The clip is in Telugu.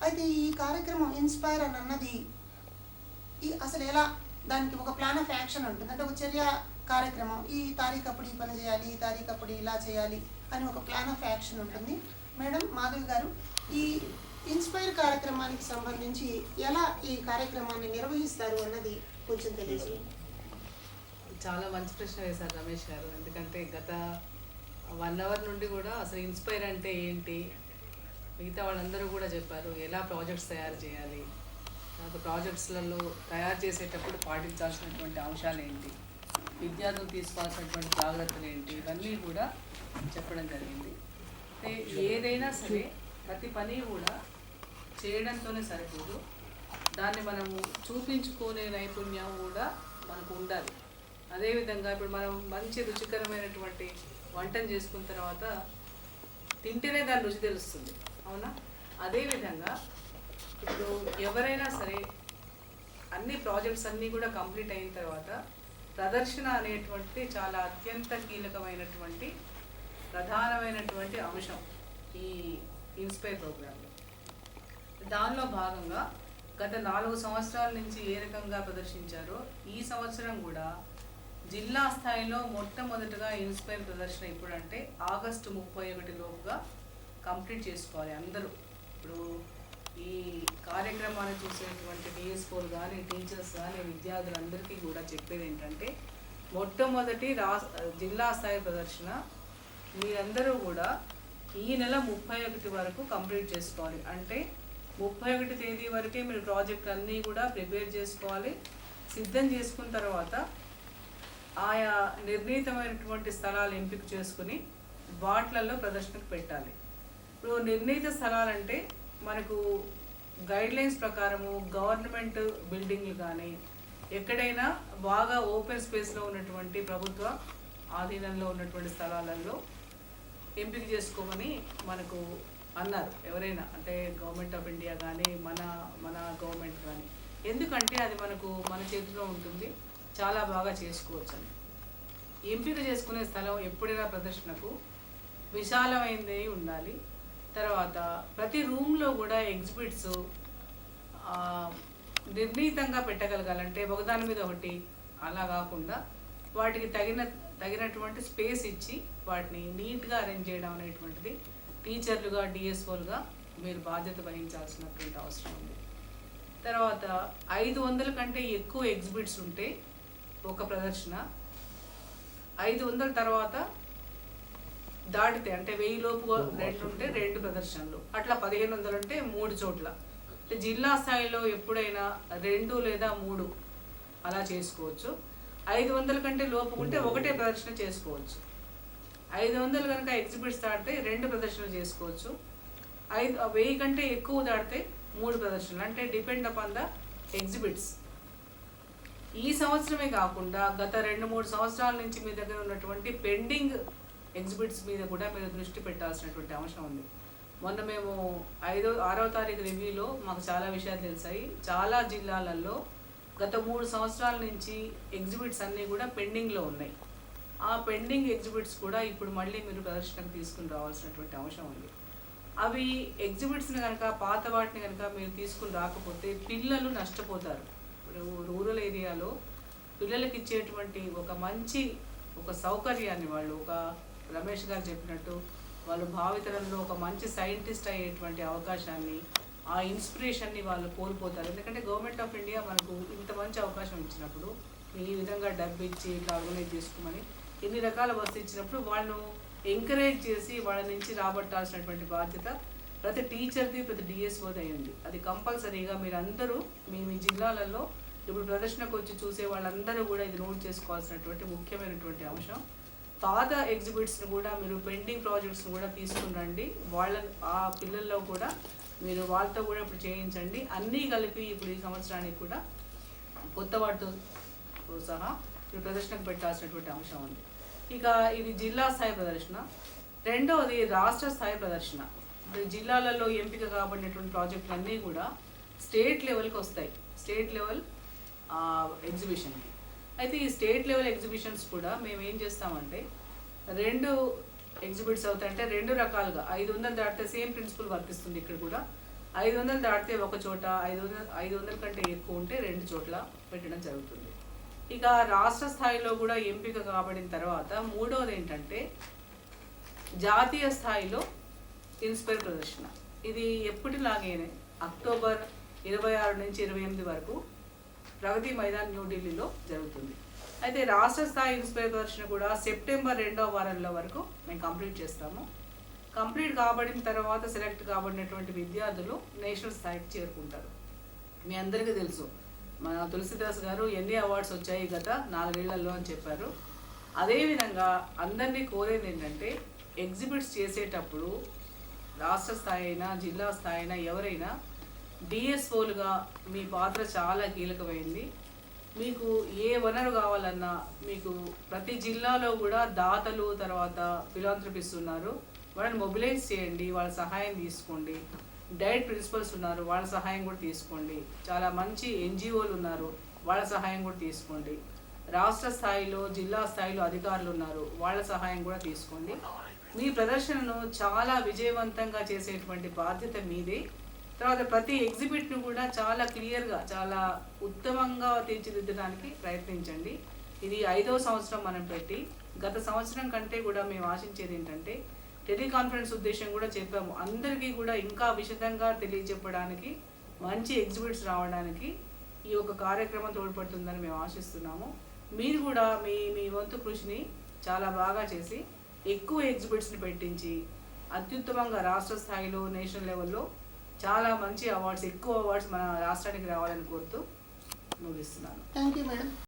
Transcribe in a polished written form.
అయితే ఈ కార్యక్రమం ఇన్స్పైర్ అని అన్నది అసలు ఎలా దానికి ఒక ప్లాన్ ఆఫ్ యాక్షన్ ఉంటుంది, అంటే ఒక చర్య కార్యక్రమం, ఈ తారీఖు అప్పుడు ఈ పని చేయాలి, ఈ తారీఖు అప్పుడు ఇలా చేయాలి అని ఒక ప్లాన్ ఆఫ్ యాక్షన్ ఉంటుంది. మేడం మాధవి గారు, ఈ ఇన్స్పైర్ కార్యక్రమానికి సంబంధించి ఎలా ఈ కార్యక్రమాన్ని నిర్వహిస్తారు అన్నది కొంచెం తెలియదు. చాలా మంచి ప్రశ్న వేశారు రమేష్ గారు. ఎందుకంటే గత 1 అవర్ నుండి కూడా అసలు ఇన్స్పైర్ అంటే ఏంటి, మిగతా వాళ్ళందరూ కూడా చెప్పారు ఎలా ప్రాజెక్ట్స్ తయారు చేయాలి, నాకు ప్రాజెక్ట్స్లలో తయారు చేసేటప్పుడు పాటించాల్సినటువంటి అంశాలు ఏంటి, విద్యార్థులు తీసుకోవాల్సినటువంటి జాగ్రత్తలు ఏంటి, ఇవన్నీ కూడా చెప్పడం జరిగింది. ఏదైనా సరే ప్రతి పని కూడా చేయడంతోనే సరిపోదు, దాన్ని మనము చూపించుకునే నైపుణ్యం కూడా మనకు ఉండాలి. అదేవిధంగా ఇప్పుడు మనం మంచి రుచికరమైనటువంటి వంటను చేసుకున్న తర్వాత తింటేనే దాని రుచి తెలుస్తుంది, అవునా? అదేవిధంగా ఇప్పుడు ఎవరైనా సరే అన్ని ప్రాజెక్ట్స్ అన్నీ కూడా కంప్లీట్ అయిన తర్వాత ప్రదర్శన అనేటువంటి చాలా అత్యంత కీలకమైనటువంటి ప్రధానమైనటువంటి అంశం ఈ ఇన్స్పైర్ ప్రోగ్రాంలో. దానిలో భాగంగా గత 4 సంవత్సరాల నుంచి ఏ రకంగా ప్రదర్శించారో ఈ సంవత్సరం కూడా జిల్లా స్థాయిలో మొట్టమొదటిగా ఇన్స్పైర్ ప్రదర్శన ఇప్పుడంటే ఆగస్టు 31 లోపుగా కంప్లీట్ చేసుకోవాలి అందరూ. ఇప్పుడు ఈ కార్యక్రమాన్ని చూసేటువంటి డిఎస్ఓలు కానీ టీచర్స్ కానీ విద్యార్థులందరికీ కూడా చెప్పేది ఏంటంటే మొట్టమొదటి జిల్లా స్థాయి ప్రదర్శన మీరందరూ కూడా ఈ నెల 31 వరకు కంప్లీట్ చేసుకోవాలి. అంటే 31 తేదీ వరకే మీరు ప్రాజెక్ట్ అన్నీ కూడా ప్రిపేర్ చేసుకోవాలి. సిద్ధం చేసుకున్న తర్వాత ఆయా నిర్ణీతమైనటువంటి స్థలాలు ఎంపిక చేసుకుని వాట్లలో ప్రదర్శనకు పెట్టాలి. ఇప్పుడు నిర్ణీత స్థలాలంటే మనకు గైడ్లైన్స్ ప్రకారము గవర్నమెంట్ బిల్డింగ్లు కానీ ఎక్కడైనా బాగా ఓపెన్ స్పేస్లో ఉన్నటువంటి ప్రభుత్వ ఆధీనంలో ఉన్నటువంటి స్థలాలలో ఎంపిక చేసుకోమని మనకు అన్నారు ఎవరైనా, అంటే గవర్నమెంట్ ఆఫ్ ఇండియా కానీ మన గవర్నమెంట్ కానీ. ఎందుకంటే అది మనకు మన చేతిలో ఉంటుంది, చాలా బాగా చేసుకోవచ్చు అని. ఎంపిక చేసుకునే స్థలం ఎప్పుడైనా ప్రదర్శనకు విశాలమైనది ఉండాలి. తర్వాత ప్రతి రూమ్లో కూడా ఎగ్జిబిట్స్ నిర్ణీతంగా పెట్టగలగాలంటే ఒకదాని మీద ఒకటి అలా కాకుండా వాటికి తగినటువంటి స్పేస్ ఇచ్చి వాటిని నీట్గా అరేంజ్ చేయడం అనేటువంటిది టీచర్లుగా డిఎస్ఓలుగా మీరు బాధ్యత వహించాల్సినటువంటి అవసరం ఉంది. తర్వాత 500 కంటే ఎక్కువ ఎగ్జిబిట్స్ ఉంటే ఒక ప్రదర్శన, 500 తర్వాత దాటితే అంటే 1000 లోపు 2 ఉంటే 2 ప్రదర్శనలు, అట్లా 1500 అంటే 3 చోట్ల. జిల్లా స్థాయిలో ఎప్పుడైనా 2 లేదా 3 అలా చేసుకోవచ్చు. 500 కంటే లోపు ఉంటే ఒకటే ప్రదర్శన చేసుకోవచ్చు. 500 కనుక ఎగ్జిబిట్స్ దాటితే 2 ప్రదర్శనలు చేసుకోవచ్చు. 1000 కంటే ఎక్కువ దాటితే 3 ప్రదర్శనలు, అంటే డిపెండ్ అపాన్ ద ఎగ్జిబిట్స్. ఈ సంవత్సరమే కాకుండా గత 2-3 సంవత్సరాల నుంచి మీ దగ్గర ఉన్నటువంటి పెండింగ్ ఎగ్జిబిట్స్ మీద కూడా మీరు దృష్టి పెట్టాల్సినటువంటి అవసరం ఉంది. మొన్న మేము 6వ తారీఖు రివ్యూలో మాకు చాలా విషయాలు తెలిసాయి. చాలా జిల్లాలలో గత 3 సంవత్సరాల నుంచి ఎగ్జిబిట్స్ అన్నీ కూడా పెండింగ్లో ఉన్నాయి. ఆ పెండింగ్ ఎగ్జిబిట్స్ కూడా ఇప్పుడు మళ్ళీ మీరు ప్రదర్శనకు తీసుకుని రావాల్సినటువంటి అవసరం ఉంది. అవి ఎగ్జిబిట్స్ని కనుక పాత వాటిని కనుక మీరు తీసుకుని రాకపోతే పిల్లలు నష్టపోతారు. ఇప్పుడు రూరల్ ఏరియాలో పిల్లలకి ఇచ్చేటువంటి ఒక సౌకర్యాన్ని వాళ్ళు, ఒక రమేష్ గారు చెప్పినట్టు వాళ్ళు భావితరంలో ఒక మంచి సైంటిస్ట్ అయ్యేటువంటి అవకాశాన్ని, ఆ ఇన్స్పిరేషన్ని వాళ్ళు కోల్పోతారు. ఎందుకంటే గవర్నమెంట్ ఆఫ్ ఇండియా మనకు ఇంత మంచి అవకాశం ఇచ్చినప్పుడు, ఈ విధంగా డబ్బు ఇచ్చి ఇట్లా ఆర్గనైజ్ చేసుకోమని ఎన్ని రకాల వస్తువు ఇచ్చినప్పుడు వాళ్ళను ఎంకరేజ్ చేసి వాళ్ళ నుంచి రాబట్టాల్సినటువంటి బాధ్యత ప్రతి టీచర్ది, ప్రతి డిఎస్ఓది అయ్యింది. అది కంపల్సరీగా మీరందరూ మీ జిల్లాలలో ఇప్పుడు ప్రదర్శనకు వచ్చి చూసే వాళ్ళందరూ కూడా ఇది నోట్ చేసుకోవాల్సినటువంటి ముఖ్యమైనటువంటి అంశం. పాత ఎగ్జిబిట్స్ని కూడా మీరు పెండింగ్ ప్రాజెక్ట్స్ని కూడా తీసుకుని రండి. ఆ పిల్లల్లో కూడా మీరు వాళ్ళతో కూడా ఇప్పుడు చేయించండి. అన్నీ కలిపి ఇప్పుడు ఈ సంవత్సరానికి కూడా కొత్త వాటితో సహా మీరు ప్రదర్శనకు పెట్టాల్సినటువంటి అంశం ఉంది. ఇక ఇది జిల్లా స్థాయి ప్రదర్శన. రెండవది రాష్ట్ర స్థాయి ప్రదర్శన. జిల్లాలలో ఎంపిక కాబడినటువంటి ప్రాజెక్టులు అన్నీ కూడా స్టేట్ లెవెల్కి వస్తాయి, స్టేట్ లెవెల్ ఎగ్జిబిషన్కి. అయితే ఈ స్టేట్ లెవెల్ ఎగ్జిబిషన్స్ కూడా మేము ఏం చేస్తామంటే 2 ఎగ్జిబిట్స్ అవుతాయంటే 2 రకాలుగా 500 దాటితే సేమ్ ప్రిన్సిపల్ వర్తిస్తుంది. ఇక్కడ కూడా 500 దాటితే ఒక చోట, 500 కంటే ఎక్కువ ఉంటే 2 చోట్ల పెట్టడం జరుగుతుంది. ఇక రాష్ట్ర స్థాయిలో కూడా ఎంపిక కాబడిన తర్వాత మూడవది ఏంటంటే జాతీయ స్థాయిలో ఇన్స్పైర్ ప్రదర్శన. ఇది ఎప్పటిలాగేనే అక్టోబర్ 26 నుంచి 28 వరకు ప్రగతి మైదాన్ న్యూఢిల్లీలో జరుగుతుంది. అయితే రాష్ట్ర స్థాయి ఇన్స్పైర్ ప్రదర్శన కూడా సెప్టెంబర్ 2వ వారంలో వరకు మేము కంప్లీట్ చేస్తాము. కంప్లీట్ కాబడిన తర్వాత సెలెక్ట్ కాబడినటువంటి విద్యార్థులు నేషనల్ స్థాయికి చేరుకుంటారు. మీ అందరికీ తెలుసు, మన తులసిదాస్ గారు ఎన్ని అవార్డ్స్ వచ్చాయి గత 4 ఏళ్లలో అని చెప్పారు. అదేవిధంగా అందరినీ కోరేది ఏంటంటే ఎగ్జిబిట్స్ చేసేటప్పుడు రాష్ట్ర స్థాయి అయినా జిల్లా స్థాయి అయినా ఎవరైనా డిఎస్ఓలుగా మీ పాత్ర చాలా కీలకమైంది. మీకు ఏ వనరు కావాలన్నా మీకు ప్రతి జిల్లాలో కూడా దాతలు తర్వాత ఫిలాంథ్రపిస్ట్ ఉన్నారు, వాళ్ళని మొబిలైజ్ చేయండి, వాళ్ళ సహాయం తీసుకోండి. డైట్ ప్రిన్సిపల్స్ ఉన్నారు, వాళ్ళ సహాయం కూడా తీసుకోండి. చాలా మంచి ఎన్జిఓలు ఉన్నారు, వాళ్ళ సహాయం కూడా తీసుకోండి. రాష్ట్ర స్థాయిలో జిల్లా స్థాయిలో అధికారులు ఉన్నారు, వాళ్ళ సహాయం కూడా తీసుకోండి. మీ ప్రదర్శనను చాలా విజయవంతంగా చేసేటువంటి బాధ్యత మీదే. తర్వాత ప్రతి ఎగ్జిబిట్ను కూడా చాలా క్లియర్గా చాలా ఉత్తమంగా తీర్చిదిద్దడానికి ప్రయత్నించండి. ఇది 5వ సంవత్సరం మనం పెట్టి, గత సంవత్సరం కంటే కూడా మేము ఆశించేది ఏంటంటే టెలికాన్ఫరెన్స్ ఉద్దేశం కూడా చెప్పాము. అందరికీ కూడా ఇంకా విశదంగా తెలియజెప్పడానికి, మంచి ఎగ్జిబిట్స్ రావడానికి ఈ ఒక కార్యక్రమం తోడ్పడుతుందని మేము ఆశిస్తున్నాము. మీరు కూడా మీ మీ వంతు కృషిని చాలా బాగా చేసి ఎక్కువ ఎగ్జిబిట్స్ని పెట్టించి అత్యుత్తమంగా రాష్ట్ర స్థాయిలో నేషనల్ లెవెల్లో చాలా మంచి అవార్డ్స్, ఎక్కువ అవార్డ్స్ మన రాష్ట్రానికి రావాలని కోరుతూ ముగిస్తున్నాను. Thank you madam.